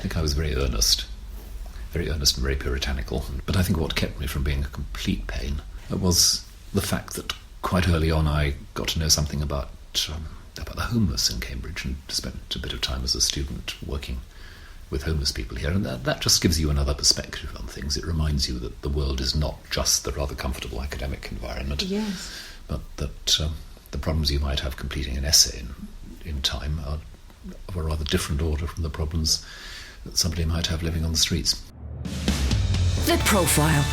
think I was very earnest and very puritanical. But I think what kept me from being a complete pain was the fact that quite early on I got to know something about the homeless in Cambridge, and spent a bit of time as a student working with homeless people here, and that just gives you another perspective on things. It reminds you that the world is not just the rather comfortable academic environment, yes, but that the problems you might have completing an essay in time are of a rather different order from the problems that somebody might have living on the streets. The Profile.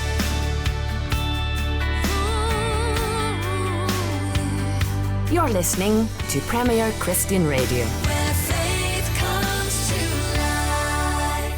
You're listening to Premier Christian Radio.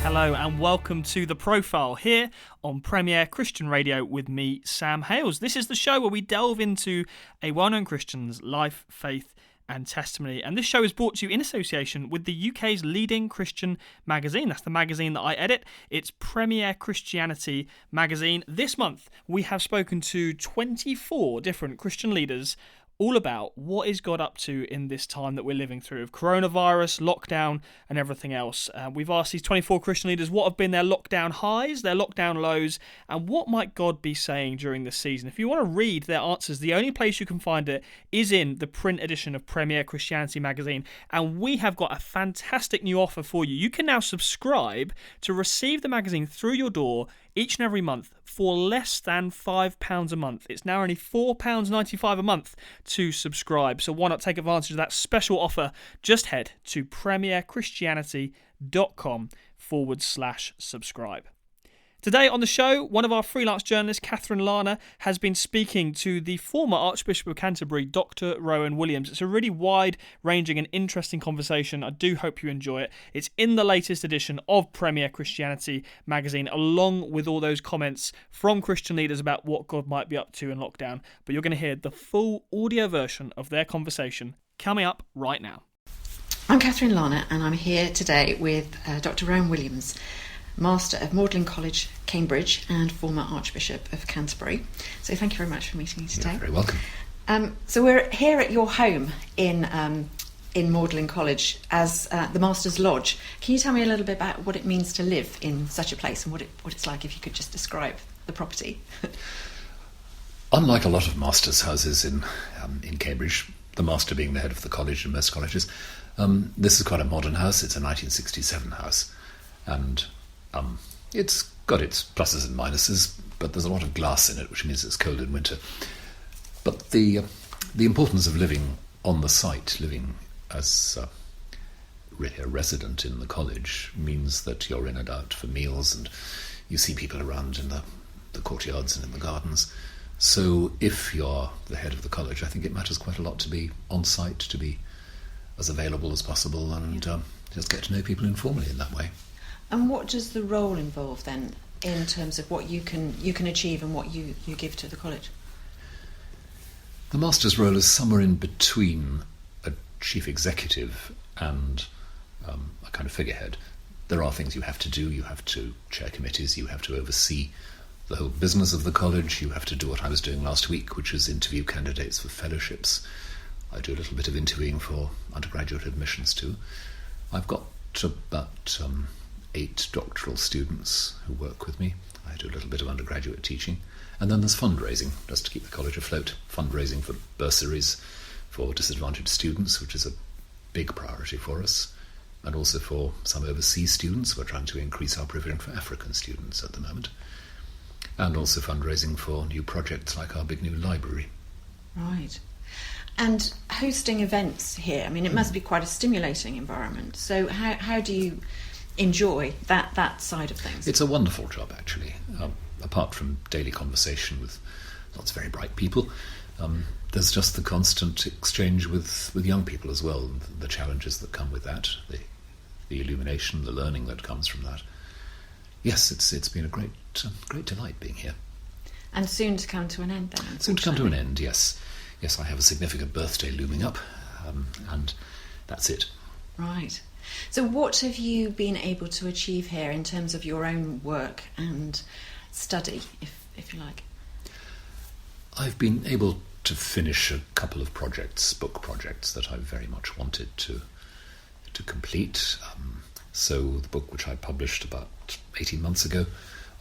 Hello and welcome to The Profile here on Premier Christian Radio with me, Sam Hales. This is the show where we delve into a well-known Christian's life, faith and testimony. And this show is brought to you in association with the UK's leading Christian magazine. That's the magazine that I edit. It's Premier Christianity magazine. This month we have spoken to 24 different Christian leaders all about what is God up to in this time that we're living through of coronavirus, lockdown, and everything else. We've asked these 24 Christian leaders what have been their lockdown highs, their lockdown lows, and what might God be saying during this season. If you want to read their answers, the only place you can find it is in the print edition of Premier Christianity magazine. And we have got a fantastic new offer for you. You can now subscribe to receive the magazine through your door each and every month for less than £5 a month. It's now only £4.95 a month to subscribe. So why not take advantage of that special offer? Just head to premierchristianity.com/subscribe. Today on the show, one of our freelance journalists, Catherine Larner, has been speaking to the former Archbishop of Canterbury, Dr. Rowan Williams. It's a really wide-ranging and interesting conversation. I do hope you enjoy it. It's in the latest edition of Premier Christianity magazine, along with all those comments from Christian leaders about what God might be up to in lockdown. But you're going to hear the full audio version of their conversation coming up right now. I'm Catherine Larner, and I'm here today with Dr. Rowan Williams, Master of Magdalene College, Cambridge, and former Archbishop of Canterbury. So thank you very much for meeting me today. You're very welcome. So we're here at your home in Magdalene College as the Master's Lodge. Can you tell me a little bit about what it means to live in such a place and what it's like, if you could just describe the property? Unlike a lot of masters' houses in Cambridge, the master being the head of the college in most colleges, this is quite a modern house. It's a 1967 house, and it's got its pluses and minuses, but there's a lot of glass in it, which means it's cold in winter. But the importance of living on the site, living as really a resident in the college, means that you're in and out for meals, and you see people around in the courtyards and in the gardens. So if you're the head of the college, I think it matters quite a lot to be on site, to be as available as possible, and just get to know people informally in that way. And what does the role involve then, in terms of what you can achieve and what you give to the college? The master's role is somewhere in between a chief executive and a kind of figurehead. There are things you have to do. You have to chair committees. You have to oversee the whole business of the college. You have to do what I was doing last week, which is interview candidates for fellowships. I do a little bit of interviewing for undergraduate admissions too. I've got about 8 doctoral students who work with me. I do a little bit of undergraduate teaching. And then there's fundraising, just to keep the college afloat. Fundraising for bursaries for disadvantaged students, which is a big priority for us. And also for some overseas students. We're trying to increase our provision for African students at the moment. And also fundraising for new projects like our big new library. Right. And hosting events here, I mean, it must be quite a stimulating environment. So how do you enjoy that side of things? It's a wonderful job, actually. Apart from daily conversation with lots of very bright people, there's just the constant exchange with young people as well, and the challenges that come with that, the illumination, the learning that comes from that. Yes, it's been a great delight being here. And soon to come to an end then? Soon to come to an end, yes. Yes, I have a significant birthday looming up, and that's it. Right. So what have you been able to achieve here in terms of your own work and study, if you like? I've been able to finish a couple of projects, book projects, that I very much wanted to complete. So the book which I published about 18 months ago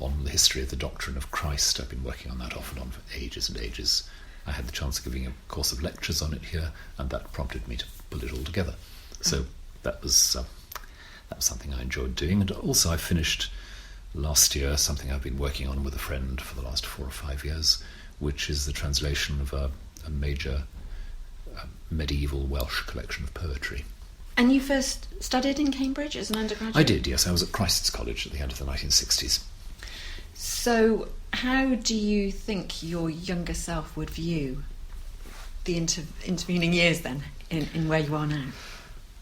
on the history of the doctrine of Christ, I've been working on that off and on for ages and ages. I had the chance of giving a course of lectures on it here, and that prompted me to pull it all together. So that was something I enjoyed doing. And also I finished last year something I've been working on with a friend for the last 4 or 5 years, which is the translation of a major medieval Welsh collection of poetry. And you first studied in Cambridge as an undergraduate? I did, yes. I was at Christ's College at the end of the 1960s. So how do you think your younger self would view the intervening years then in where you are now?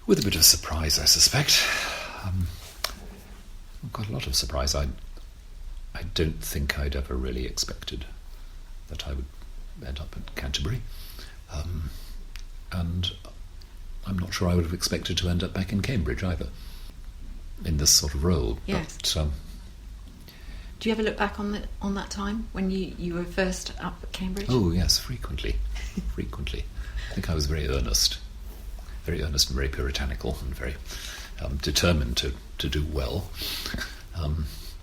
With a bit of surprise, I suspect. Quite a lot of surprise. I don't think I'd ever really expected that I would end up at Canterbury. And I'm not sure I would have expected to end up back in Cambridge either, in this sort of role. Yes. But, do you ever look back on that time when you were first up at Cambridge? Oh, yes, frequently. Frequently. I think I was very earnest and very puritanical and very determined to do well.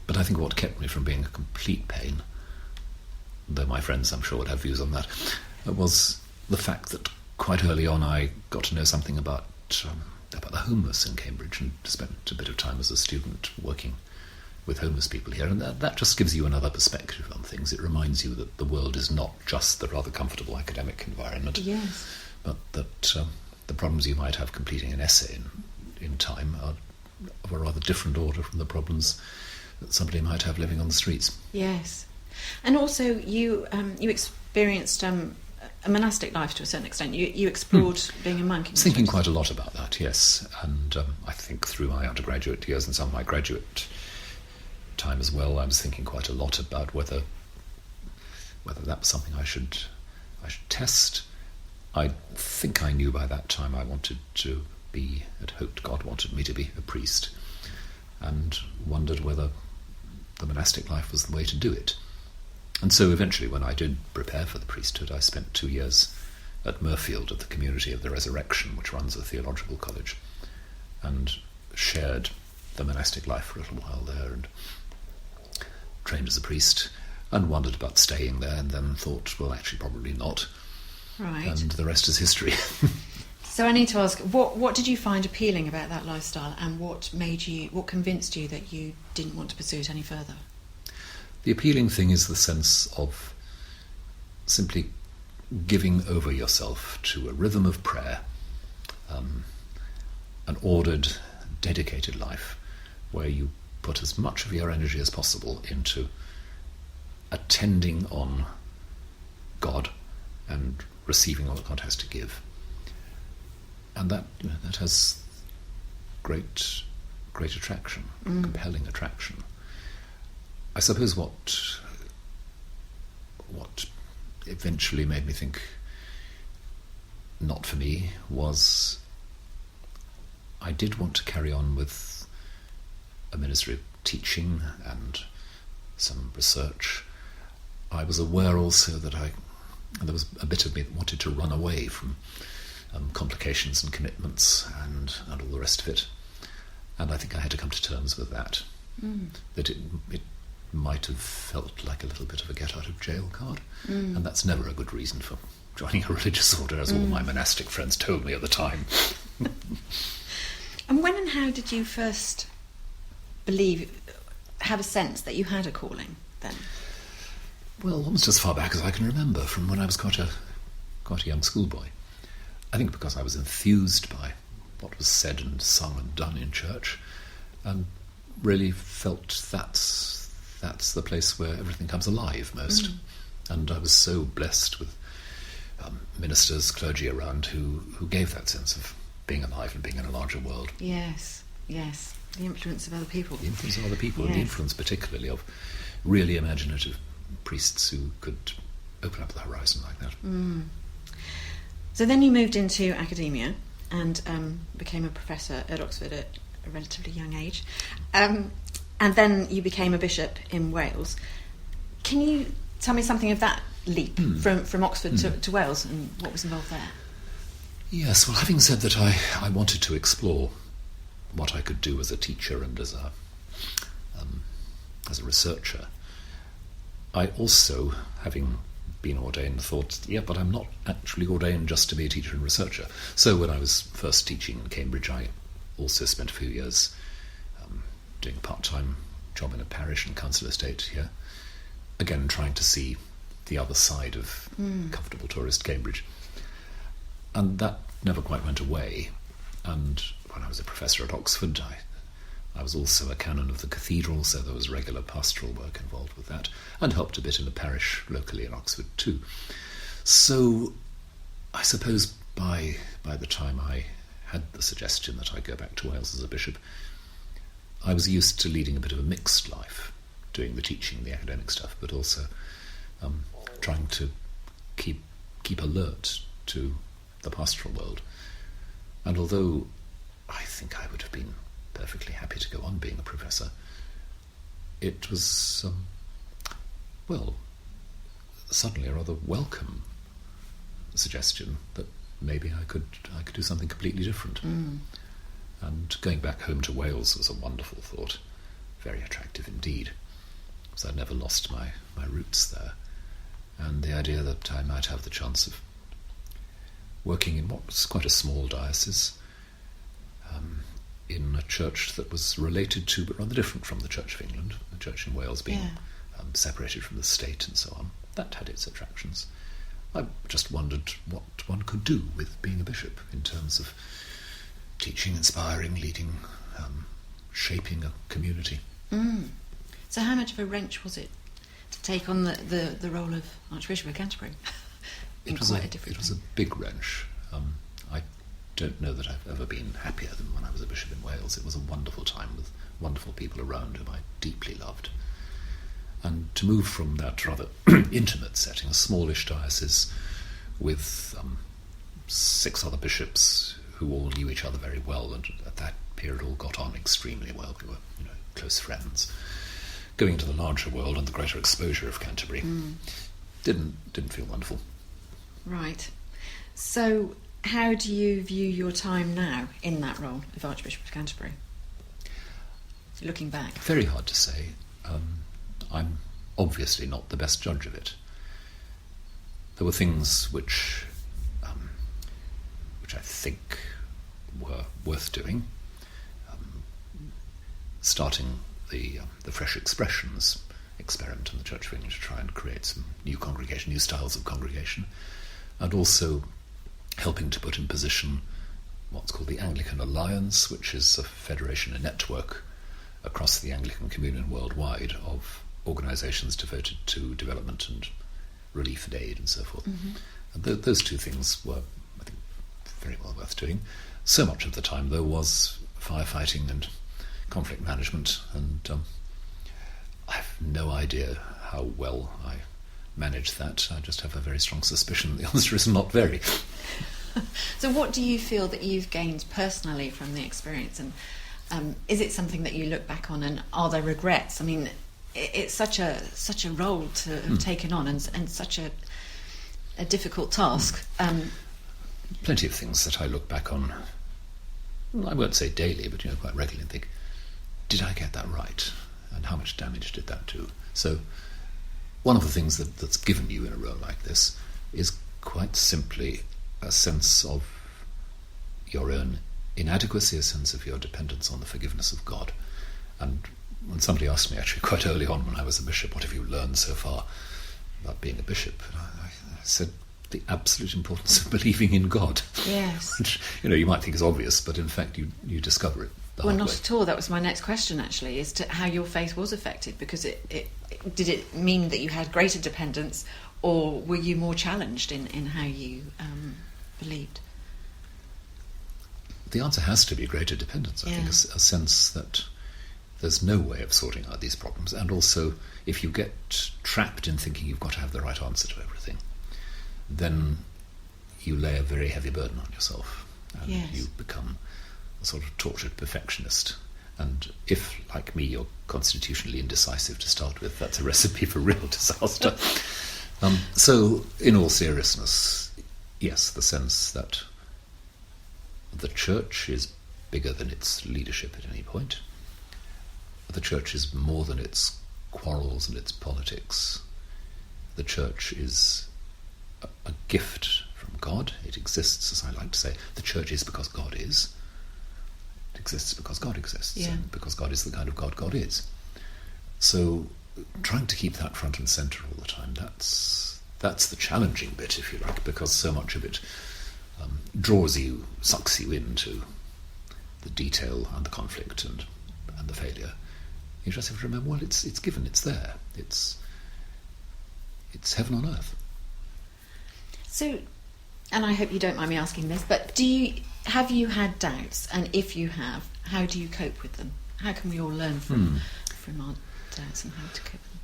But I think what kept me from being a complete pain, though my friends I'm sure would have views on that, was the fact that quite early on I got to know something about the homeless in Cambridge, and spent a bit of time as a student working with homeless people here, and that just gives you another perspective on things. It reminds you that the world is not just the rather comfortable academic environment, yes, but that the problems you might have completing an essay in time are of a rather different order from the problems that somebody might have living on the streets. Yes. And also you experienced a monastic life to a certain extent. You explored being a monk. I was thinking quite a lot about that, yes. And I think through my undergraduate years and some of my graduate time as well, I was thinking quite a lot about whether that was something I should test. I think I knew by that time I wanted to be, had hoped God wanted me to be a priest, and wondered whether the monastic life was the way to do it. And so eventually, when I did prepare for the priesthood, I spent 2 years at Murfield at the Community of the Resurrection, which runs a theological college, and shared the monastic life for a little while there, and trained as a priest, and wondered about staying there, and then thought, well, actually probably not. Right. And the rest is history. So I need to ask, what did you find appealing about that lifestyle, and what convinced you that you didn't want to pursue it any further? The appealing thing is the sense of simply giving over yourself to a rhythm of prayer, an ordered, dedicated life where you put as much of your energy as possible into attending on God and receiving all that God has to give. And that has great attraction, compelling attraction. I suppose what eventually made me think not for me was I did want to carry on with a ministry of teaching and some research. I was aware also that there was a bit of me that wanted to run away from complications and commitments and all the rest of it. And I think I had to come to terms with that. That it might have felt like a little bit of a get-out-of-jail card. And that's never a good reason for joining a religious order, as all my monastic friends told me at the time. And when and how did you first have a sense that you had a calling then? Well, almost as far back as I can remember, from when I was quite a young schoolboy. I think because I was enthused by what was said and sung and done in church, and really felt that's the place where everything comes alive most. And I was so blessed with ministers, clergy around who gave that sense of being alive and being in a larger world. Yes, the influence of other people. The influence of other people, yes. And the influence particularly of really imaginative priests who could open up the horizon like that. So then you moved into academia and became a professor at Oxford at a relatively young age. And then you became a bishop in Wales. Can you tell me something of that leap from Oxford to Wales and what was involved there? Yes, well, having said that, I wanted to explore what I could do as a teacher and as a researcher. I also, having been ordained, thought, but I'm not actually ordained just to be a teacher and researcher. So when I was first teaching in Cambridge, I also spent a few years doing a part-time job in a parish and council estate here, again trying to see the other side of comfortable tourist Cambridge. And that never quite went away. And when I was a professor at Oxford, I was also a canon of the cathedral, so there was regular pastoral work involved with that, and helped a bit in a parish locally in Oxford too. So I suppose by the time I had the suggestion that I go back to Wales as a bishop, I was used to leading a bit of a mixed life, doing the teaching, the academic stuff, but also trying to keep alert to the pastoral world. And although I think I would have been perfectly happy to go on being a professor, it was, suddenly a rather welcome suggestion that maybe I could do something completely different. And going back home to Wales was a wonderful thought, very attractive indeed, because I'd never lost my roots there. And the idea that I might have the chance of working in what was quite a small diocese, in a church that was related to, but rather different from the Church of England, the Church in Wales being separated from the state and so on. That had its attractions. I just wondered what one could do with being a bishop in terms of teaching, inspiring, leading, shaping a community. So how much of a wrench was it to take on the role of Archbishop of Canterbury? It was a big wrench. I don't know that I've ever been happier than when I was a bishop in Wales. It was a wonderful time with wonderful people around whom I deeply loved. And to move from that rather intimate setting, a smallish diocese with 6 other bishops who all knew each other very well, and at that period all got on extremely well. We were, close friends. Going into the larger world and the greater exposure of Canterbury didn't feel wonderful. Right. So how do you view your time now in that role of Archbishop of Canterbury? Looking back. Very hard to say. I'm obviously not the best judge of it. There were things which I think were worth doing. Starting the Fresh Expressions experiment in the Church of England to try and create some new styles of congregation, and also helping to put in position what's called the Anglican Alliance, which is a federation, a network across the Anglican communion worldwide of organisations devoted to development and relief and aid and so forth. And those two things were, I think, very well worth doing. So much of the time, though, was firefighting and conflict management, and I have no idea how well I managed that. I just have a very strong suspicion the answer is not very. So what do you feel that you've gained personally from the experience, and is it something that you look back on, and are there regrets? I mean, it's such a role to have taken on, and such a difficult task. Plenty of things that I look back on, I won't say daily, but quite regularly, and think, did I get that right? And how much damage did that do? So one of the things that's given you in a role like this is quite simply a sense of your own inadequacy, a sense of your dependence on the forgiveness of God. And when somebody asked me actually quite early on when I was a bishop, what have you learned so far about being a bishop? And I said the absolute importance of believing in God. Yes. Which, you might think is obvious, but in fact you discover it the hard Well, not way. at all. That was my next question, actually, as to how your faith was affected, because did it mean that you had greater dependence, or were you more challenged in how you believed? The answer has to be greater dependence. I think a sense that there's no way of sorting out these problems, and also if you get trapped in thinking you've got to have the right answer to everything, then you lay a very heavy burden on yourself, and you become a sort of tortured perfectionist. And if, like me, you're constitutionally indecisive to start with, that's a recipe for real disaster. So, in all seriousness, yes, the sense that the Church is bigger than its leadership at any point. The Church is more than its quarrels and its politics. The Church is a gift from God. It exists, as I like to say. The Church is because God is. It exists because God exists, and because God is the kind of God God is. So trying to keep that front and centre all the time, that's the challenging bit, if you like, because so much of it sucks you into the detail and the conflict and the failure. You just have to remember, well, it's given, it's there. It's heaven on earth. So, and I hope you don't mind me asking this, but have you had doubts? And if you have, how do you cope with them? How can we all learn from our doubts and how to cope with them?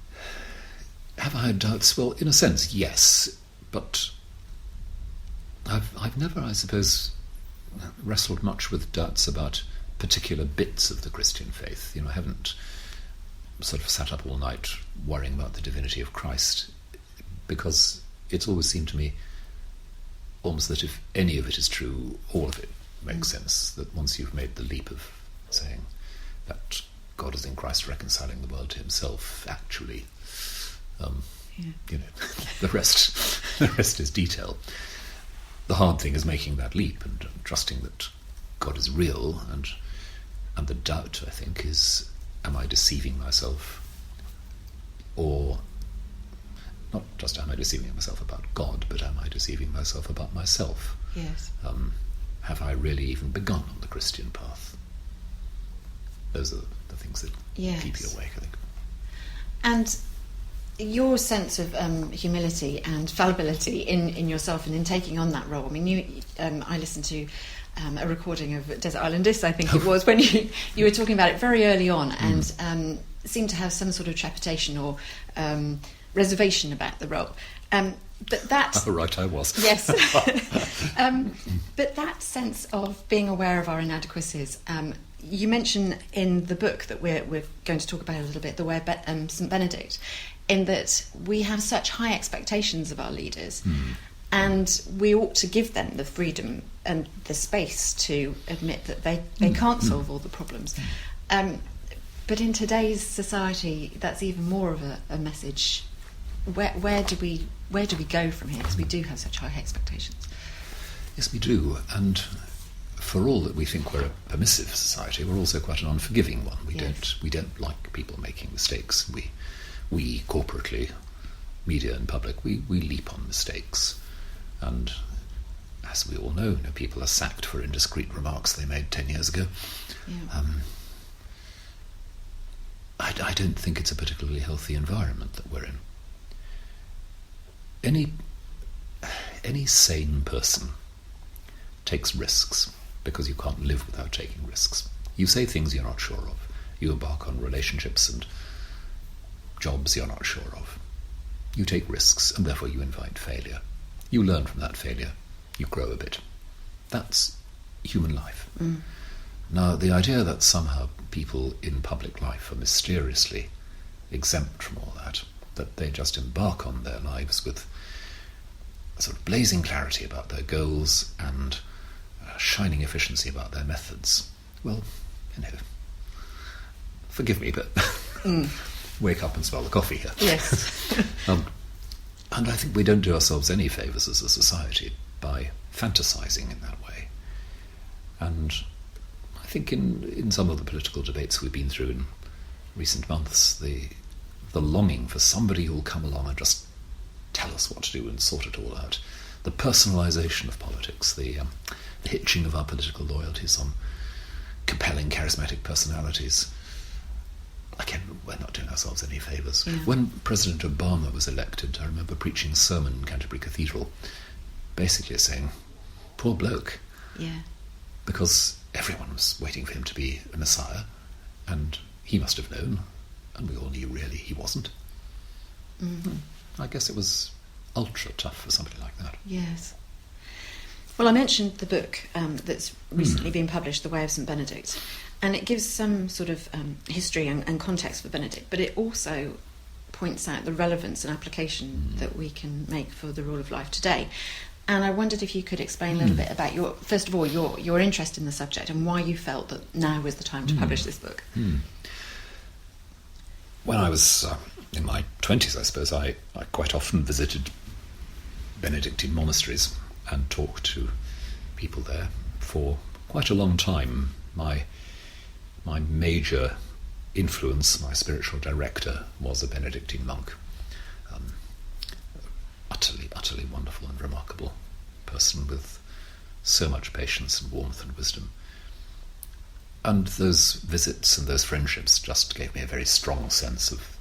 Have I had doubts? Well, in a sense, yes, but I've never, I suppose, wrestled much with doubts about particular bits of the Christian faith. I haven't sort of sat up all night worrying about the divinity of Christ, because it's always seemed to me almost that if any of it is true, all of it makes sense. That once you've made the leap of saying that God is in Christ reconciling the world to himself, actually, the rest is detail. The hard thing is making that leap and trusting that God is real, and the doubt, I think, is, am I deceiving myself? Or not just am I deceiving myself about God, but am I deceiving myself about myself? Yes. Have I really even begun on the Christian path? Those are the things that keep you awake, I think. And your sense of humility and fallibility in yourself and in taking on that role. I mean, I listened to a recording of Desert Islandist, I think it was, when you were talking about it very early on, and seemed to have some sort of trepidation or reservation about the role. But that... Oh, right, I was. Yes. But that sense of being aware of our inadequacies, you mention in the book that we're going to talk about a little bit, the way of St Benedict, in that we have such high expectations of our leaders, and we ought to give them the freedom and the space to admit that they can't solve all the problems. But in today's society, that's even more of a message. Where do we go from here? Because we do have such high expectations. Yes, we do. And for all that we think we're a permissive society, we're also quite an unforgiving one. We don't like people making mistakes. We corporately, media and public, we leap on mistakes. And as we all know, people are sacked for indiscreet remarks they made 10 years ago. Yeah. I don't think it's a particularly healthy environment that we're in. Any sane person takes risks, because you can't live without taking risks. You say things you're not sure of. You embark on relationships and jobs you're not sure of. You take risks, and therefore you invite failure. You learn from that failure. You grow a bit. That's human life. Now, the idea that somehow people in public life are mysteriously exempt from all that they just embark on their lives with a sort of blazing clarity about their goals and shining efficiency about their methods. Well, forgive me, but wake up and smell the coffee here. Yes. And I think we don't do ourselves any favours as a society by fantasising in that way. And I think in some of the political debates we've been through in recent months, the longing for somebody who'll come along and just tell us what to do and sort it all out, the personalisation of politics, the hitching of our political loyalties on compelling, charismatic personalities. Again, we're not doing ourselves any favours. Yeah. When President Obama was elected, I remember preaching a sermon in Canterbury Cathedral, basically saying, poor bloke. Yeah. Because everyone was waiting for him to be a messiah, and he must have known, and we all knew really he wasn't. I guess it was ultra tough for somebody like that. Yes. Well, I mentioned the book that's recently been published, The Way of St Benedict, and it gives some sort of history and context for Benedict, but it also points out the relevance and application that we can make for the rule of life today. And I wondered if you could explain a little bit about first of all, your interest in the subject and why you felt that now was the time to publish this book. When I was in my 20s, I suppose, I quite often visited Benedictine monasteries and talked to people there for quite a long time. My major influence, my spiritual director, was a Benedictine monk. Utterly wonderful and remarkable person with so much patience and warmth and wisdom. And those visits and those friendships just gave me a very strong sense of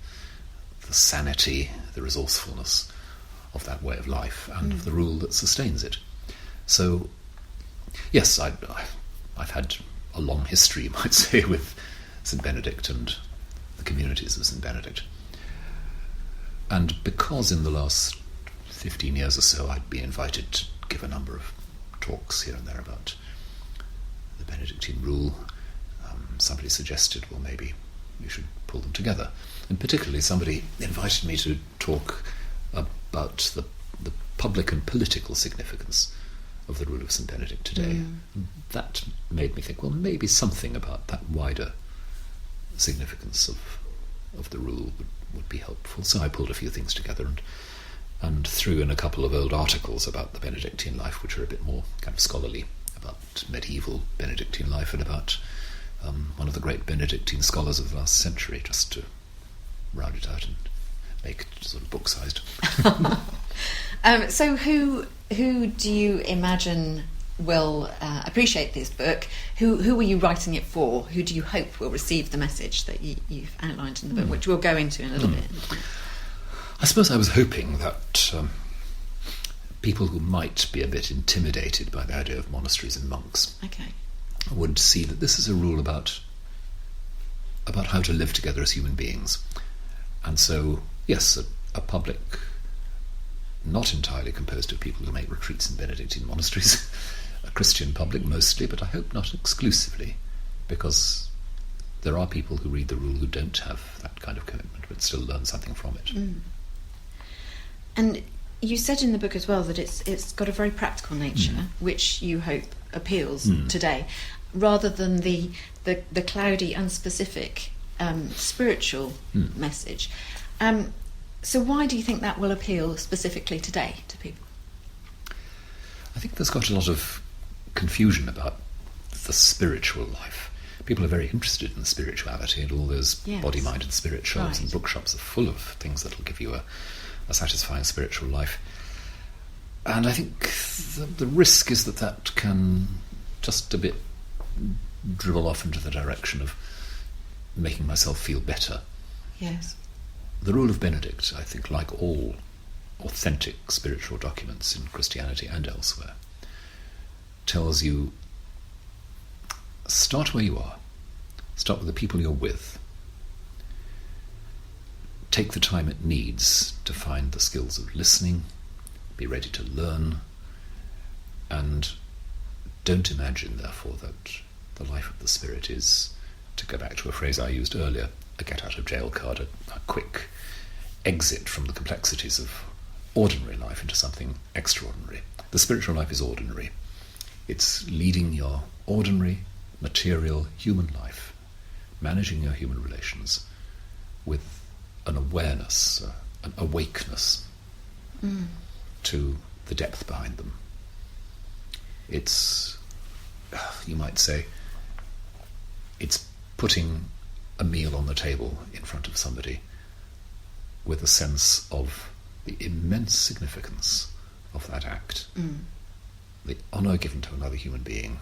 the sanity, the resourcefulness of that way of life and of the rule that sustains it. So, yes, I've had a long history, you might say, with St Benedict and the communities of St Benedict. And because in the last 15 years or so I'd been invited to give a number of talks here and there about the Benedictine rule, somebody suggested, well, maybe you should pull them together. And particularly somebody invited me to talk about the public and political significance of the rule of St Benedict today. And that made me think, well, maybe something about that wider significance of the rule would be helpful. So I pulled a few things together and threw in a couple of old articles about the Benedictine life, which are a bit more kind of scholarly, about medieval Benedictine life and about one of the great Benedictine scholars of the last century, just to round it out and make it sort of book-sized. So who do you imagine will appreciate this book? Who are you writing it for? Who do you hope will receive the message that you've outlined in the book, which we'll go into in a little bit? I suppose I was hoping that people who might be a bit intimidated by the idea of monasteries and monks would see that this is a rule about how to live together as human beings. And so, yes, a public not entirely composed of people who make retreats in Benedictine monasteries, a Christian public mostly, but I hope not exclusively, because there are people who read the rule who don't have that kind of commitment but still learn something from it. And you said in the book as well that it's got a very practical nature, which you hope appeals today, rather than the cloudy, unspecific spiritual message. So why do you think that will appeal specifically today to people? I think there's got a lot of confusion about the spiritual life. People are very interested in spirituality, and all those body, mind and spirit shops and bookshops are full of things that will give you a satisfying spiritual life. And I think the risk is that can just a bit dribble off into the direction of making myself feel better. Yes. The Rule of Benedict, I think, like all authentic spiritual documents in Christianity and elsewhere, tells you, start where you are. Start with the people you're with. Take the time it needs to find the skills of listening, be ready to learn, and don't imagine, therefore, that the life of the Spirit is, to go back to a phrase I used earlier, a get-out-of-jail card, a quick exit from the complexities of ordinary life into something extraordinary. The spiritual life is ordinary. It's leading your ordinary, material, human life, managing your human relations with an awareness, an awakeness to the depth behind them. It's, you might say, it's putting a meal on the table in front of somebody with a sense of the immense significance of that act, the honour given to another human being,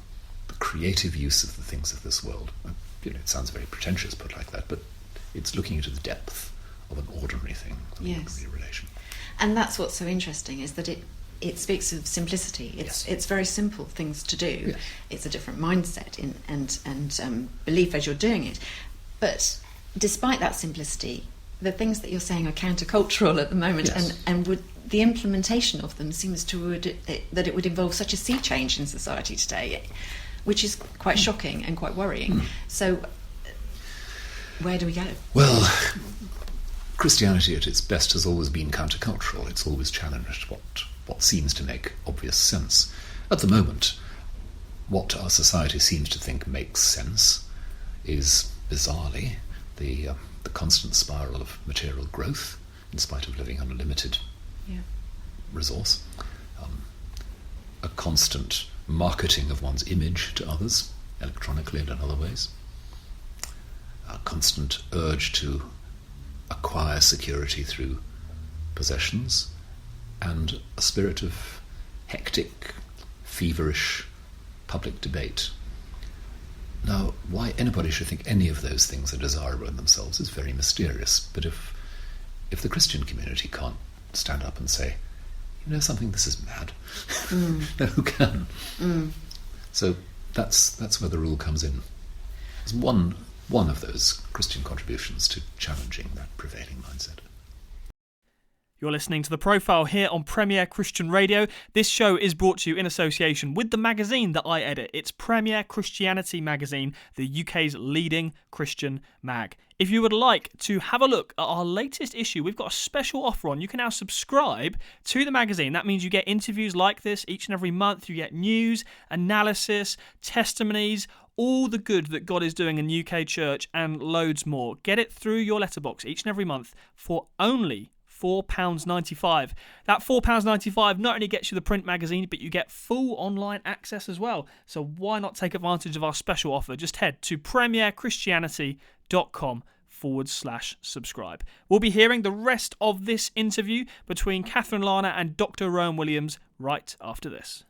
the creative use of the things of this world. It sounds very pretentious put like that, but it's looking into the depth of an ordinary thing, an ordinary relation. And that's what's so interesting, is that it speaks of simplicity. It's very simple things to do. Yes. It's a different mindset and belief as you're doing it. But despite that simplicity, the things that you're saying are countercultural at the moment, and the implementation of them seems that it would involve such a sea change in society today, which is quite shocking and quite worrying. So where do we go? Well, Christianity at its best has always been countercultural. It's always challenged what what seems to make obvious sense. At the moment, what our society seems to think makes sense is, bizarrely, the constant spiral of material growth, in spite of living on a limited resource, a constant marketing of one's image to others, electronically and in other ways, a constant urge to acquire security through possessions, and a spirit of hectic, feverish public debate. Now, why anybody should think any of those things are desirable in themselves is very mysterious, but if the Christian community can't stand up and say, you know something, this is mad, no, who can? So that's where the rule comes in. It's one of those Christian contributions to challenging that prevailing mindset. You're listening to The Profile here on Premier Christian Radio. This show is brought to you in association with the magazine that I edit. It's Premier Christianity Magazine, the UK's leading Christian mag. If you would like to have a look at our latest issue, we've got a special offer on. You can now subscribe to the magazine. That means you get interviews like this each and every month. You get news, analysis, testimonies, all the good that God is doing in the UK church, and loads more. Get it through your letterbox each and every month for only £4.95. That £4.95 not only gets you the print magazine, but you get full online access as well. So why not take advantage of our special offer? Just head to premierchristianity.com/subscribe. We'll be hearing the rest of this interview between Catherine Larner and Dr. Rowan Williams right after this.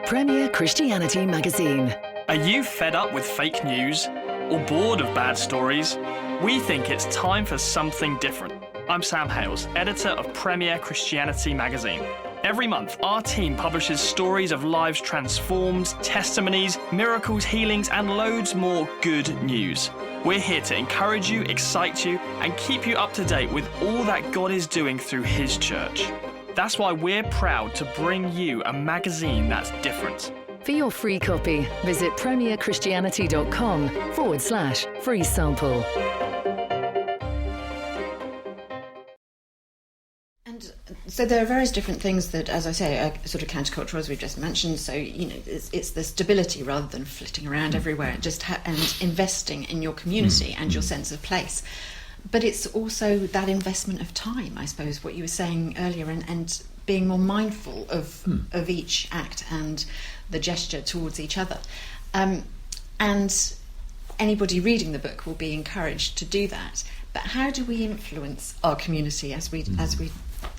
Premier Christianity Magazine. Are you fed up with fake news or bored of bad stories? We think it's time for something different. I'm Sam Hales, editor of Premier Christianity Magazine. Every month, our team publishes stories of lives transformed, testimonies, miracles, healings, and loads more good news. We're here to encourage you, excite you, and keep you up to date with all that God is doing through His church. That's why we're proud to bring you a magazine that's different. For your free copy, visit premierchristianity.com/free sample. And so there are various different things that, as I say, are sort of countercultural, as we've just mentioned. So, you know, it's the stability rather than flitting around everywhere, and investing in your community and your sense of place. But it's also that investment of time, I suppose, what you were saying earlier, and being more mindful of each act and the gesture towards each other. And anybody reading the book will be encouraged to do that. But how do we influence our community as we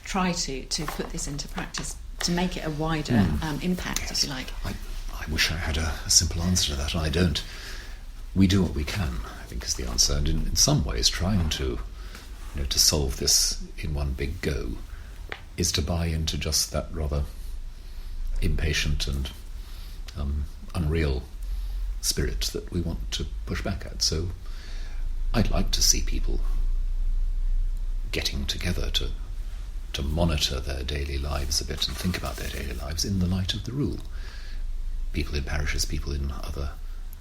try to put this into practice, to make it a wider impact, if you like? I wish I had a simple answer to that. I don't. We do what we can, I think, is the answer. And in some ways, trying to solve this in one big go is to buy into just that rather impatient and unreal spirit that we want to push back at. So I'd like to see people getting together to monitor their daily lives a bit and think about their daily lives in the light of the rule. People in parishes, people in other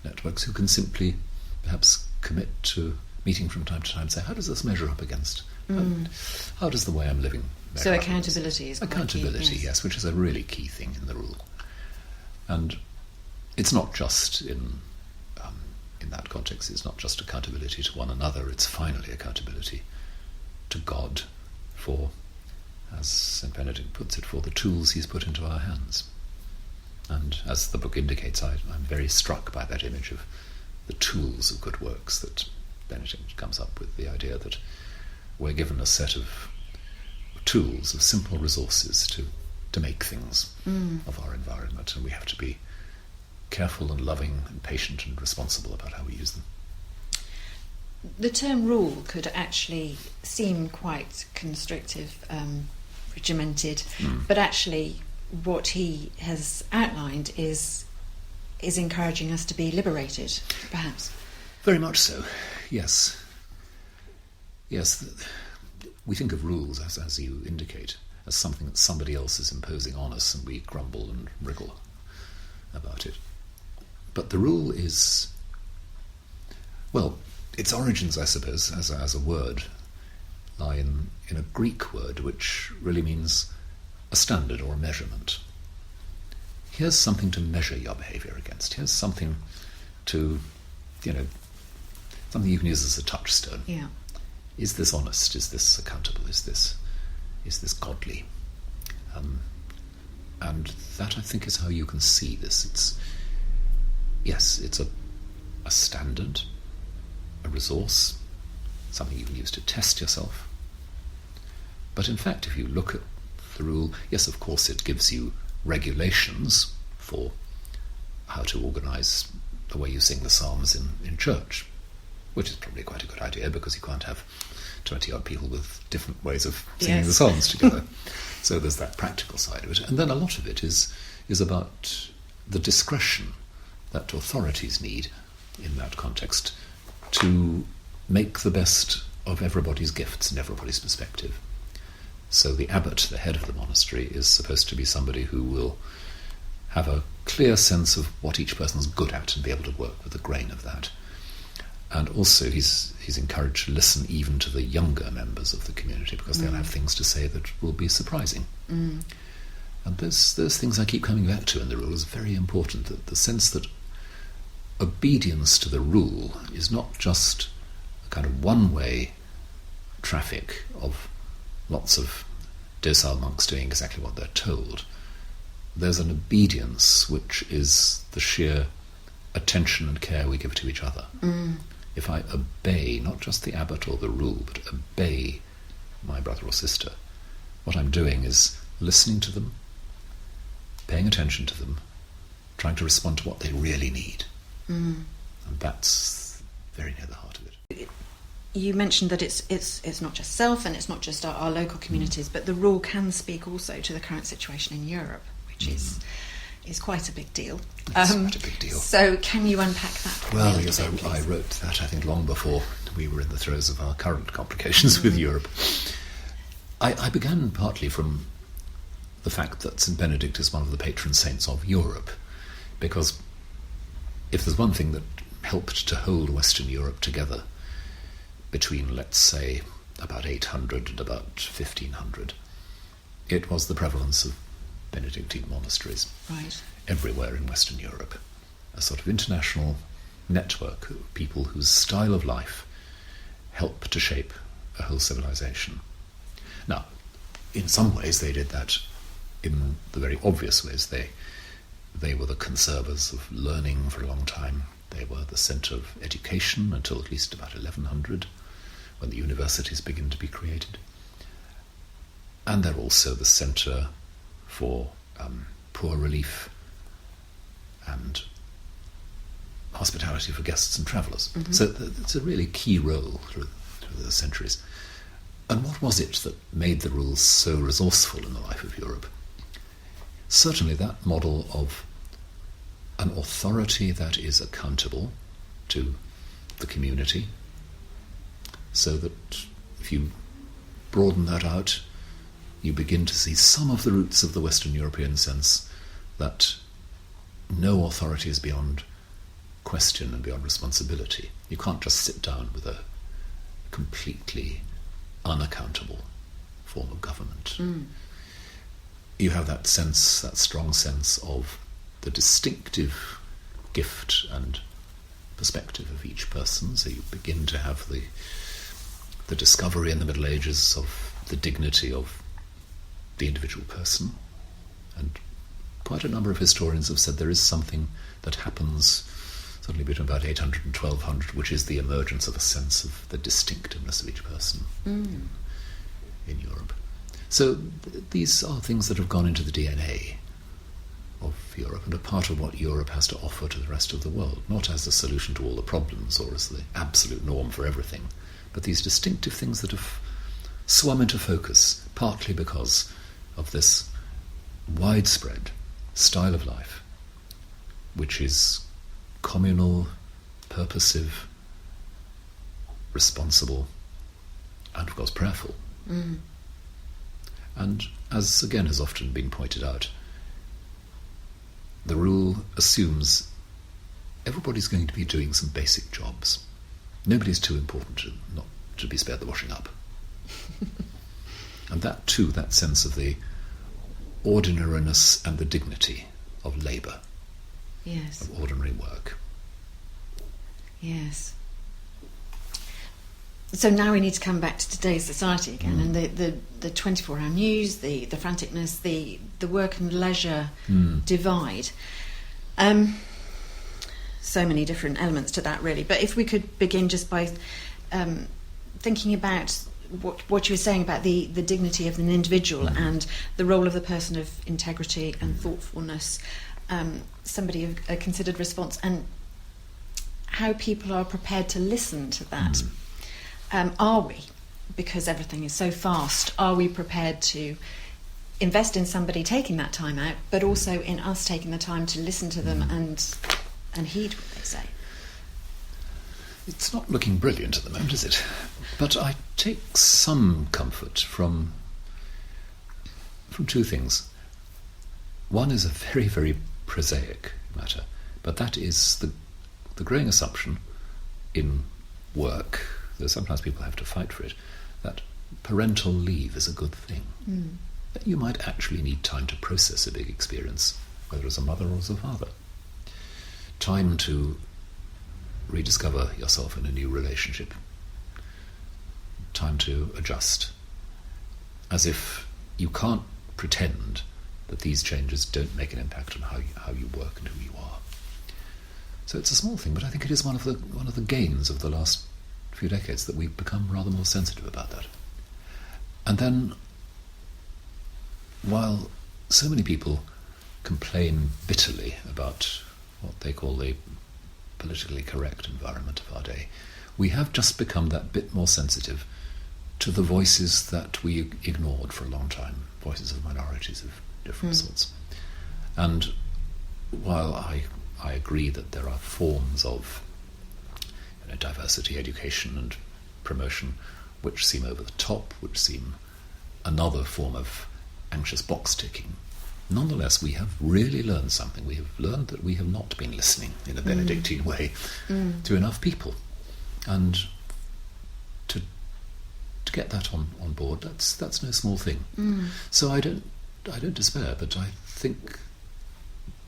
networks who can simply perhaps commit to meeting from time to time and say, how does this measure up against? How does the way I'm living measure So up accountability is accountability, key, yes, which is a really key thing in the rule. And it's not just in that context, it's not just accountability to one another, it's finally accountability to God for, as St Benedict puts it, for the tools he's put into our hands. And as the book indicates, I'm very struck by that image of the tools of good works that Benedict comes up with, the idea that we're given a set of tools, of simple resources to make things of our environment, and we have to be careful and loving and patient and responsible about how we use them. The term rule could actually seem quite constrictive, regimented, but actually what he has outlined is encouraging us to be liberated, perhaps. Very much so, yes. Yes, we think of rules, as you indicate, as something that somebody else is imposing on us, and we grumble and wriggle about it. But the rule is, well, its origins, I suppose, as a word, lie in a Greek word which really means a standard or a measurement. Here's something to measure your behaviour against. Here's something to, something you can use as a touchstone. Yeah. Is this honest? Is this accountable? Is this godly? And that, I think, is how you can see this. It's a standard, a resource, something you can use to test yourself. But in fact, if you look at the rule, yes, of course, it gives you regulations for how to organise the way you sing the psalms in church, which is probably quite a good idea, because you can't have 20-odd people with different ways of singing the psalms together. So there's that practical side of it. And then a lot of it is about the discretion that authorities need in that context to make the best of everybody's gifts and everybody's perspective. So the abbot, the head of the monastery, is supposed to be somebody who will have a clear sense of what each person's good at and be able to work with the grain of that. And also he's encouraged to listen even to the younger members of the community, because they'll have things to say that will be surprising. And those things I keep coming back to in the rule is very important, that the sense that obedience to the rule is not just a kind of one-way traffic of lots of docile monks doing exactly what they're told. There's an obedience which is the sheer attention and care we give to each other. If I obey not just the abbot or the rule, but obey my brother or sister, what I'm doing is listening to them, paying attention to them, trying to respond to what they really need. And that's very near the heart of it. You mentioned that it's not just self and it's not just our local communities, but the rule can speak also to the current situation in Europe, which is quite a big deal. It's quite a big deal. So can you unpack that? Well, yes, I wrote that, I think, long before we were in the throes of our current complications with Europe. I began partly from the fact that St Benedict is one of the patron saints of Europe, because if there's one thing that helped to hold Western Europe together between, let's say, about 800 and about 1500, it was the prevalence of Benedictine monasteries everywhere in Western Europe, a sort of international network of people whose style of life helped to shape a whole civilization. Now, in some ways they did that in the very obvious ways. They were the conservers of learning for a long time. They were the centre of education until at least about 1100, when the universities began to be created. And they're also the centre for poor relief and hospitality for guests and travellers. So it's a really key role through the centuries. And what was it that made the rules so resourceful in the life of Europe? Certainly that model of an authority that is accountable to the community, so that if you broaden that out, you begin to see some of the roots of the Western European sense that no authority is beyond question and beyond responsibility. You can't just sit down with a completely unaccountable form of government. You have that sense, that strong sense of the distinctive gift and perspective of each person. So you begin to have the discovery in the Middle Ages of the dignity of the individual person. And quite a number of historians have said there is something that happens certainly between about 800 and 1200, which is the emergence of a sense of the distinctiveness of each person in Europe. So these are things that have gone into the DNA of Europe and are part of what Europe has to offer to the rest of the world, not as a solution to all the problems or as the absolute norm for everything, but these distinctive things that have swum into focus, partly because of this widespread style of life, which is communal, purposive, responsible, and of course prayerful. And as again has often been pointed out, the rule assumes everybody's going to be doing some basic jobs. Nobody's too important not to be spared the washing up. And that too, that sense of the ordinariness and the dignity of labour, Yes. of ordinary work. Yes. So now we need to come back to today's society again, and the 24-hour news, the franticness, the work and leisure divide. So many different elements to that, really. But if we could begin just by thinking about what you were saying about the dignity of an individual and the role of the person of integrity and thoughtfulness, somebody of a considered response, and how people are prepared to listen to that. Are we, because everything is so fast, are we prepared to invest in somebody taking that time out, but also in us taking the time to listen to them and heed what they say? It's not looking brilliant at the moment, is it? But I take some comfort from two things. One is a very, very prosaic matter, but that is the growing assumption in work, though sometimes people have to fight for it, that parental leave is a good thing. That you might actually need time to process a big experience, whether as a mother or as a father. Time to rediscover yourself in a new relationship. Time to adjust. As if you can't pretend that these changes don't make an impact on how you work and who you are. So it's a small thing, but I think it is one of the gains of the last few decades that we've become rather more sensitive about that. And then, while so many people complain bitterly about what they call the politically correct environment of our day, we have just become that bit more sensitive to the voices that we ignored for a long time, voices of minorities of different sorts. And while I agree that there are forms of diversity, education and promotion which seem over the top, which seem another form of anxious box ticking, nonetheless we have really learned something. We have learned that we have not been listening in a Benedictine way to enough people, and to get that on board, that's no small thing. So I don't despair, but I think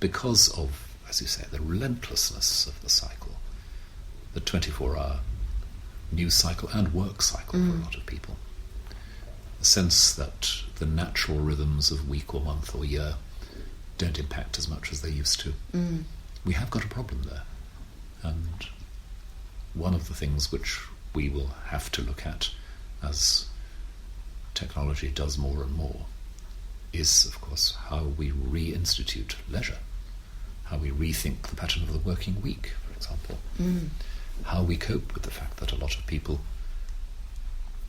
because of, as you say, the relentlessness of the cycle, the 24-hour news cycle and work cycle for a lot of people, the sense that the natural rhythms of week or month or year don't impact as much as they used to. We have got a problem there. And one of the things which we will have to look at as technology does more and more is, of course, how we reinstitute leisure, how we rethink the pattern of the working week, for example, how we cope with the fact that a lot of people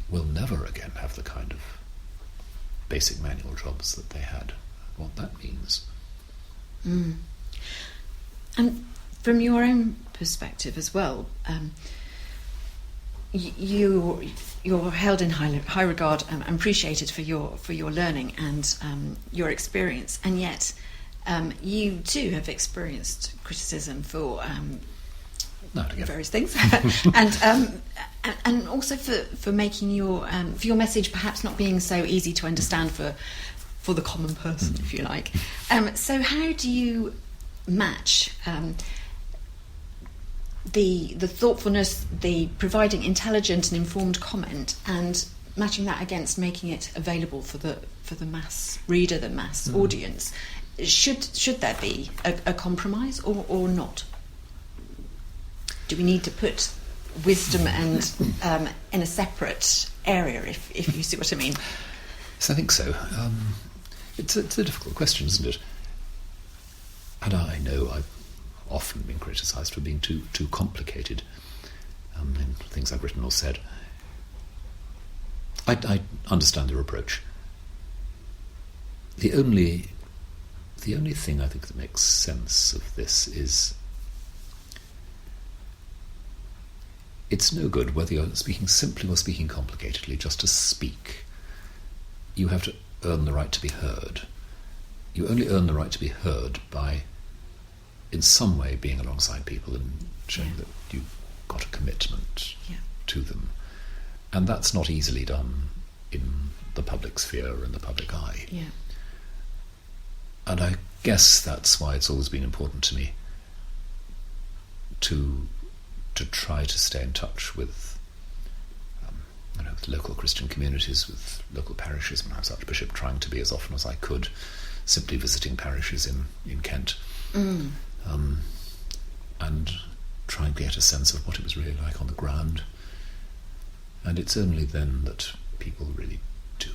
will never again have the kind of basic manual jobs that they had, what that means. And from your own perspective as well, you're held in high regard and appreciated for your learning and your experience, and yet you too have experienced criticism for various things, and also for making your message perhaps not being so easy to understand for the common person, if you like. So how do you match the thoughtfulness, the providing intelligent and informed comment, and matching that against making it available for the mass reader, the mass audience? Should there be a compromise or not? Do we need to put wisdom and in a separate area, if you see what I mean? Yes, I think so. It's a difficult question, isn't it? And I know I've often been criticised for being too complicated in things I've written or said. I understand your approach. The only thing I think that makes sense of this is it's no good whether you're speaking simply or speaking complicatedly just to speak. You have to earn the right to be heard. You only earn the right to be heard by, in some way, being alongside people and showing that you've got a commitment to them. And that's not easily done in the public sphere or in the public eye. And I guess that's why it's always been important to me to try to stay in touch with with local Christian communities, with local parishes. When I was Archbishop, trying to be as often as I could, simply visiting parishes in Kent, and trying to get a sense of what it was really like on the ground. And it's only then that people really do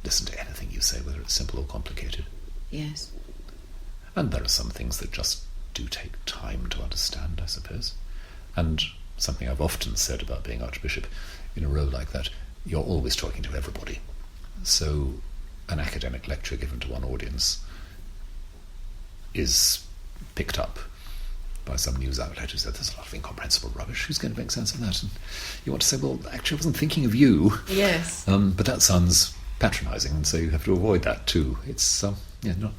listen to anything you say, whether it's simple or complicated. Yes. And there are some things that just do take time to understand, I suppose. And something I've often said about being Archbishop, in a role like that, you're always talking to everybody. So an academic lecture given to one audience is picked up by some news outlet who said there's a lot of incomprehensible rubbish. Who's going to make sense of that? And you want to say, well, actually I wasn't thinking of you. Yes. But that sounds patronising, and so you have to avoid that too. It's you're not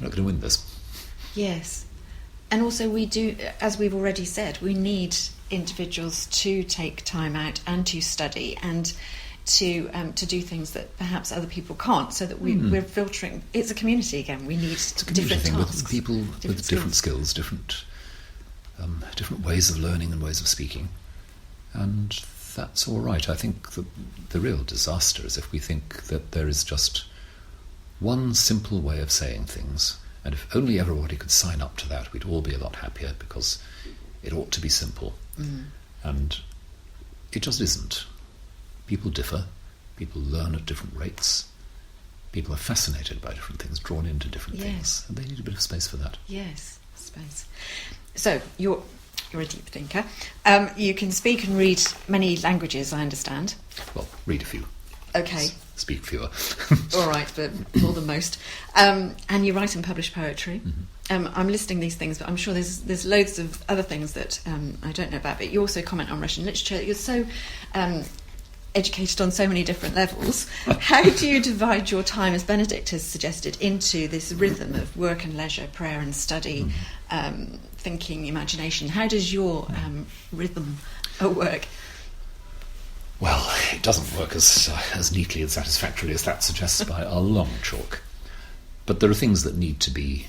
going to win this. Yes. And also we do, as we've already said, we need individuals to take time out and to study and to do things that perhaps other people can't, so that we're filtering. It's a community again. We need different thing tasks. With people with different skills, different ways of learning and ways of speaking. And that's all right. I think the real disaster is if we think that there is just one simple way of saying things, and if only everybody could sign up to that, we'd all be a lot happier, because it ought to be simple. And it just isn't. People differ, people learn at different rates, people are fascinated by different things, drawn into different things, and they need a bit of space for that. Yes, space. So you're a deep thinker. You can speak and read many languages, I understand. Well, read a few. Okay. Speak fewer. All right, but more than most. And you write and publish poetry. I'm listing these things, but I'm sure there's loads of other things that I don't know about. But you also comment on Russian literature. You're so educated on so many different levels. How do you divide your time, as Benedict has suggested, into this rhythm of work and leisure, prayer and study, thinking, imagination? How does your rhythm work? Well, it doesn't work as neatly and satisfactorily as that suggests by a long chalk. But there are things that need to be,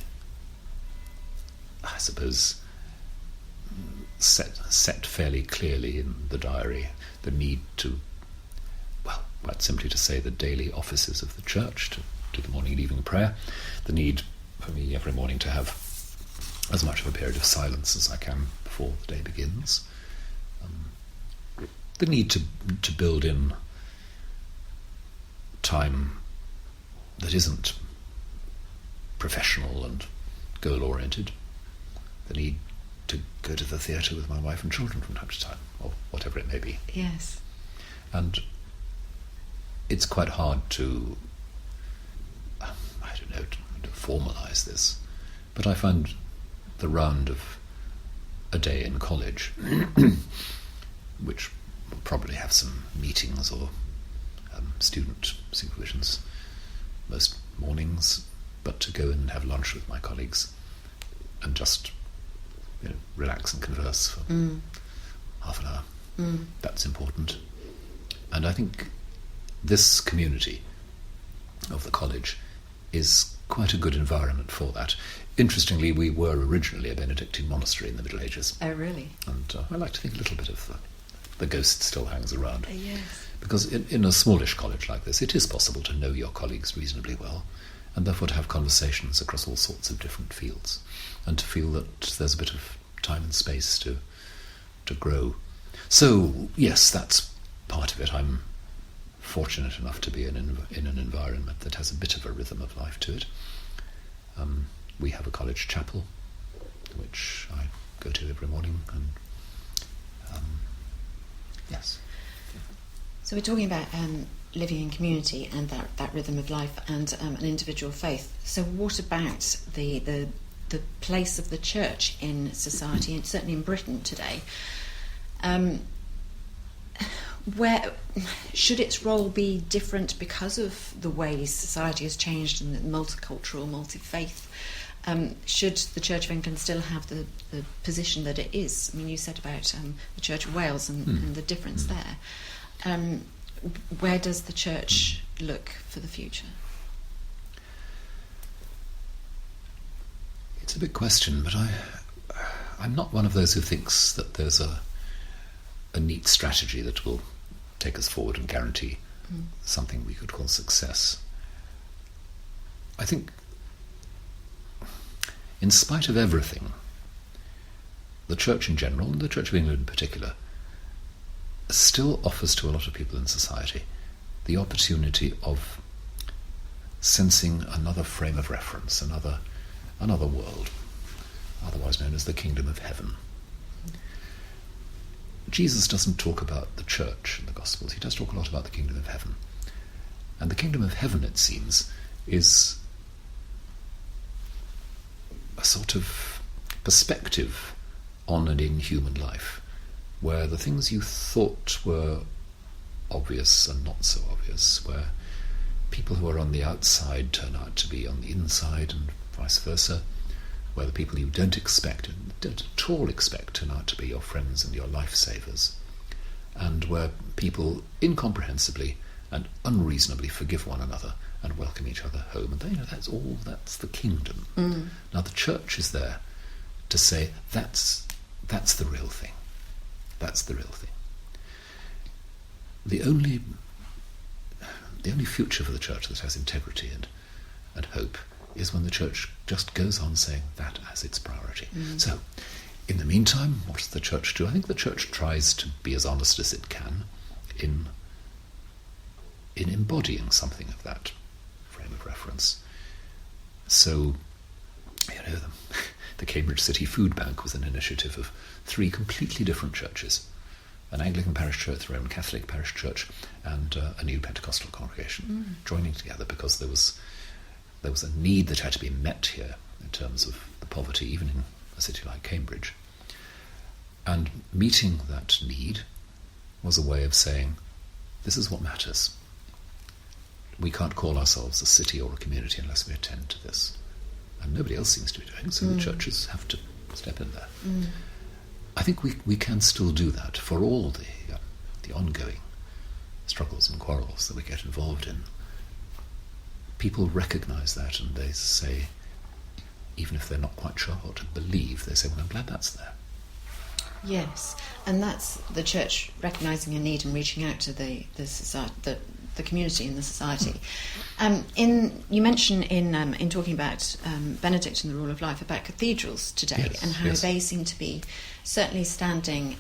I suppose, set fairly clearly in the diary. The need to, well, quite simply to say the daily offices of the church, to do the morning and evening prayer. The need for me every morning to have as much of a period of silence as I can before the day begins. The need to build in time that isn't professional and goal-oriented. The need to go to the theatre with my wife and children from time to time, or whatever it may be. Yes. And it's quite hard to formalise this, but I find the round of a day in college, which will probably have some meetings or student supervisions most mornings, but to go and have lunch with my colleagues and just relax and converse for half an hour. That's important. And I think this community of the college is quite a good environment for that. Interestingly, we were originally a Benedictine monastery in the Middle Ages. Oh, really? And I like to think a little bit of the ghost still hangs around. Yes. Because in a smallish college like this, it is possible to know your colleagues reasonably well, and therefore to have conversations across all sorts of different fields, and to feel that there's a bit of time and space to grow. So, yes, that's part of it. I'm fortunate enough to be in an environment that has a bit of a rhythm of life to it. We have a college chapel, which I go to every morning, and yes. So we're talking about living in community and that rhythm of life and an individual faith. So what about the place of the church in society, and certainly in Britain today? Where should its role be different because of the way society has changed and the multicultural, multi-faith? Should the Church of England still have the position that it is? I mean, you said about the Church of Wales and the difference there. Where does the Church look for the future? It's a big question, but I'm not one of those who thinks that there's a neat strategy that will take us forward and guarantee something we could call success. I think, in spite of everything, the Church in general, and the Church of England in particular, still offers to a lot of people in society the opportunity of sensing another frame of reference, another world, otherwise known as the kingdom of heaven. Jesus doesn't talk about the church in the Gospels. He does talk a lot about the kingdom of heaven. And the kingdom of heaven, it seems, is a sort of perspective on and in human life, where the things you thought were obvious are not so obvious, where people who are on the outside turn out to be on the inside and vice versa, where the people you don't expect and don't at all expect turn out to be your friends and your lifesavers, and where people incomprehensibly and unreasonably forgive one another and welcome each other home. And that's the kingdom. Now the church is there to say that's the real thing. That's the real thing. The only future for the church that has integrity and hope is when the church just goes on saying that as its priority. So, in the meantime, what does the church do? I think the church tries to be as honest as it can in embodying something of that frame of reference. So, the Cambridge City Food Bank was an initiative of 3 completely different churches: an Anglican parish church, a Roman Catholic parish church, and a new Pentecostal congregation joining together because there was a need that had to be met here in terms of the poverty, even in a city like Cambridge. And meeting that need was a way of saying, this is what matters. We can't call ourselves a city or a community unless we attend to this. And nobody else seems to be doing, so the churches have to step in there. I think we can still do that for all the ongoing struggles and quarrels that we get involved in. People recognise that and they say, even if they're not quite sure what to believe, they say, well, I'm glad that's there. Yes, and that's the church recognising a need and reaching out to the society, the community and the society. You mentioned in talking about Benedict and the Rule of Life about cathedrals today, and how they seem to be certainly standing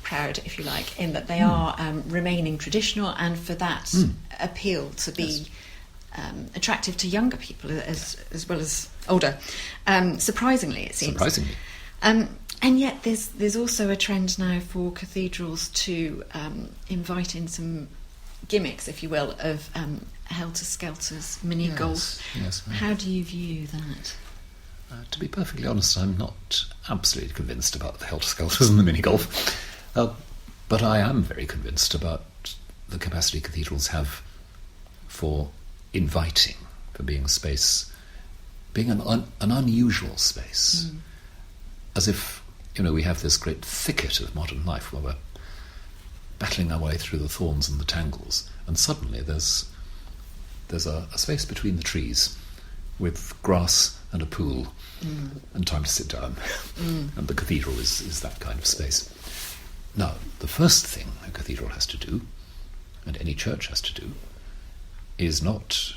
proud, if you like, in that they are remaining traditional, and for that appeal to be attractive to younger people as well as older. Surprisingly, it seems. Surprisingly. And yet there's also a trend now for cathedrals to invite in some gimmicks, if you will, of helter-skelters, mini-golf. Yes. How do you view that? To be perfectly honest, I'm not absolutely convinced about the helter-skelters and the mini-golf. But I am very convinced about the capacity cathedrals have for inviting, for being a space, being an unusual space. As if, we have this great thicket of modern life where we're battling our way through the thorns and the tangles, and suddenly there's a space between the trees with grass and a pool and time to sit down. And the cathedral is that kind of space. Now, the first thing a cathedral has to do, and any church has to do, is not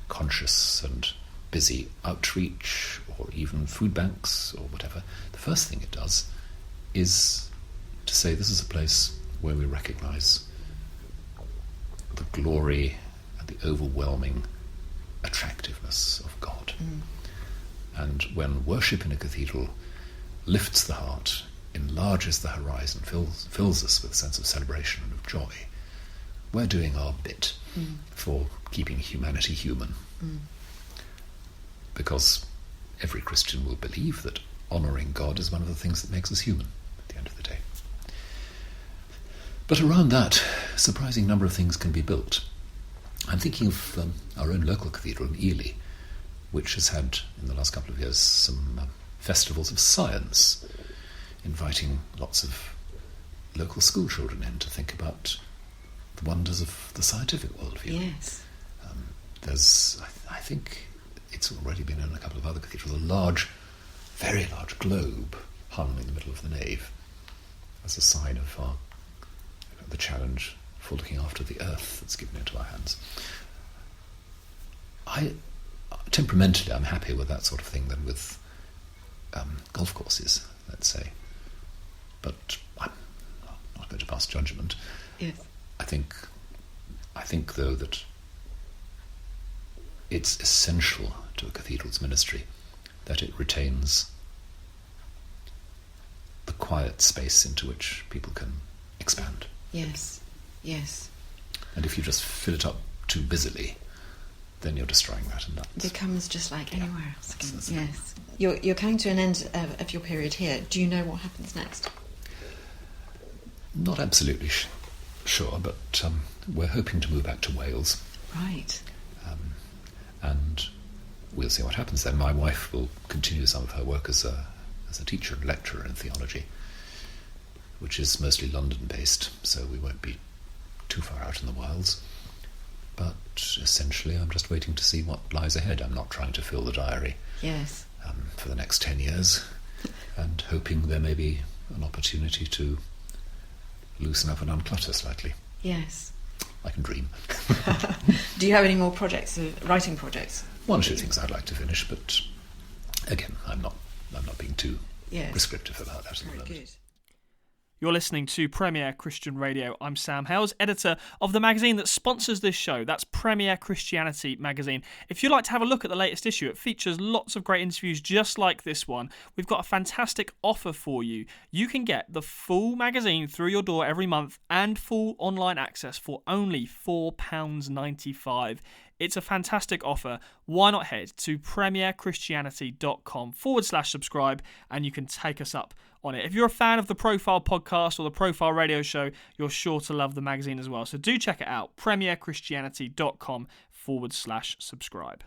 conscious and busy outreach or even food banks or whatever. The first thing it does is to say this is a place where we recognise the glory and the overwhelming attractiveness of God. And when worship in a cathedral lifts the heart, enlarges the horizon, fills us with a sense of celebration and of joy, we're doing our bit for keeping humanity human. Because every Christian will believe that honouring God is one of the things that makes us human at the end of the day. But around that, a surprising number of things can be built. I'm thinking of our own local cathedral in Ely, which has had, in the last couple of years, some festivals of science, inviting lots of local school children in to think about the wonders of the scientific worldview. Yes. I think it's already been in a couple of other cathedrals, a large, very large globe hung in the middle of the nave as a sign of the challenge for looking after the earth that's given into our hands. Temperamentally, I'm happier with that sort of thing than with golf courses, let's say. But I'm not going to pass judgment. Yes. I think, though, that it's essential to a cathedral's ministry that it retains the quiet space into which people can expand. Yes, yes. And if you just fill it up too busily, then you're destroying that, and that It becomes just like anywhere else. That's Yes. You're coming to an end of your period here. Do you know what happens next? Not absolutely sure, but we're hoping to move back to Wales. Right. And we'll see what happens then. My wife will continue some of her work as a teacher and lecturer in theology, which is mostly London-based, so we won't be too far out in the wilds. But essentially, I'm just waiting to see what lies ahead. I'm not trying to fill the diary Yes. for the next 10 years, and hoping there may be an opportunity to loosen up and unclutter slightly. Yes. I can dream. Do you have any more projects, writing projects? One or two things I'd like to finish, but again, I'm not being too Yes. prescriptive about that at the Very moment. good. You're listening to Premier Christian Radio. I'm Sam Hales, editor of the magazine that sponsors this show. That's Premier Christianity magazine. If you'd like to have a look at the latest issue, it features lots of great interviews just like this one. We've got a fantastic offer for you. You can get the full magazine through your door every month and full online access for only £4.95. It's a fantastic offer. Why not head to premierchristianity.com/subscribe and you can take us up on it. If you're a fan of the Profile podcast or the Profile radio show, you're sure to love the magazine as well. So do check it out, premierchristianity.com/subscribe.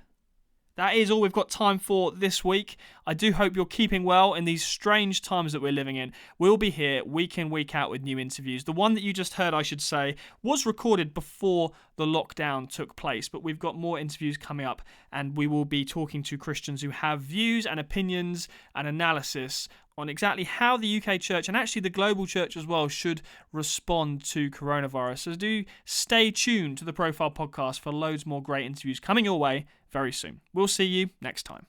That is all we've got time for this week. I do hope you're keeping well in these strange times that we're living in. We'll be here week in, week out with new interviews. The one that you just heard, I should say, was recorded before the lockdown took place, but we've got more interviews coming up, and we will be talking to Christians who have views and opinions and analysis on exactly how the UK church, and actually the global church as well, should respond to coronavirus. So do stay tuned to the Profile podcast for loads more great interviews coming your way very soon. We'll see you next time.